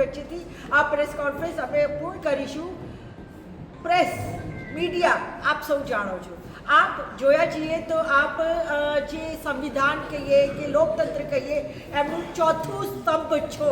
વચ્ચેથી આ press conference અમે પૂર્ણ કરીશું। પ્રેસ મીડિયા આપ સૌ જાણો છો, आप જોયા છીએ તો આપ જે સંવિધાન કહીએ કે લોકતંત્ર કહીએ એમનું ચોથું સ્તંભ છો,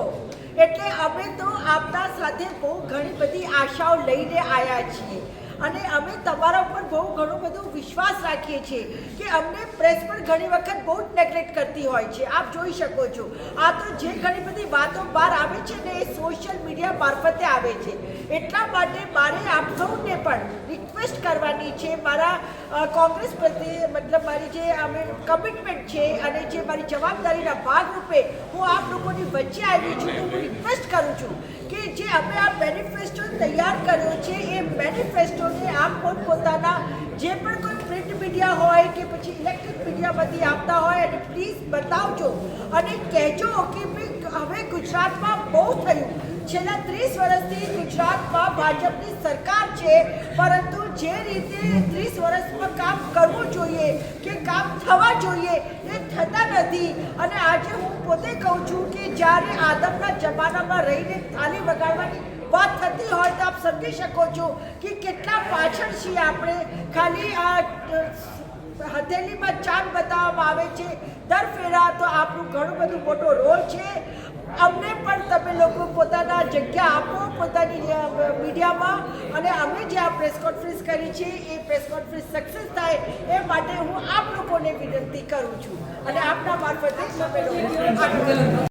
એટલે અમે તો આપના સાથે બહુ ઘણી બધી આશાઓ લઈને આવ્યા છીએ અને અમે તમારા ઉપર બહુ ઘણો બધો વિશ્વાસ રાખીએ છીએ કે અમને પ્રેસ પણ ઘણી વખત બહુ જ નેગ્લેક્ટ કરતી હોય છે। આપ જોઈ શકો છો આ તો જે ઘણી બધી વાતો બહાર આવે છે ને એ સોશિયલ મીડિયા મારફતે આવે છે, એટલા માટે મારે આપ સૌને પણ રિક્વેસ્ટ કરવાની છે, મારા કોંગ્રેસ પ્રત્યે મતલબ મારી જે અમે કમિટમેન્ટ છે અને જે મારી જવાબદારીના ભાગરૂપે હું આપ લોકોની વચ્ચે આવી છું, તો હું રિક્વેસ્ટ કરું છું કે જે અમે આ મેનિફેસ્ટો તૈયાર કર્યો છે એ મેનિફેસ્ટોને આપ પોતપોતાના જે પણ કોઈ પ્રિન્ટ મીડિયા હોય કે પછી ઇલેક્ટ્રિક મીડિયામાંથી આપતા હોય અને પ્લીઝ બતાવજો અને કહેજો કે હવે ગુજરાતમાં બહુ થયું, છેલ્લા 30 વર્ષથી ગુજરાતમાં ભાજપની સરકાર છે, પરંતુ જે રીતે 30 વર્ષમાં કામ કરવું જોઈએ કે કામ થવા જોઈએ એ થતા નથી। અને આજે હું પોતે કહું છું કે જ્યારે આદમના જમાનામાં રહીને તાલી વગાડવાની વાત થતી હોય તો આપ સમજી શકો છો કે કેટલા પાછળ છીએ આપણે। ખાલી આ હથેલીમાં ચાંદ બતાવવામાં આવે છે દર ફેરા, તો આપણું ઘણું બધું મોટો રોલ છે। અમને પણ તમે લોકો પોતાના જગ્યા આપો પોતાની મીડિયામાં, અને અમે જે આ પ્રેસ કોન્ફરન્સ કરી છે એ પ્રેસ કોન્ફરન્સ સક્સેસ થાય એ માટે હું આપ લોકોને વિનંતી કરું છું અને આપના મારફતે તમે લોકો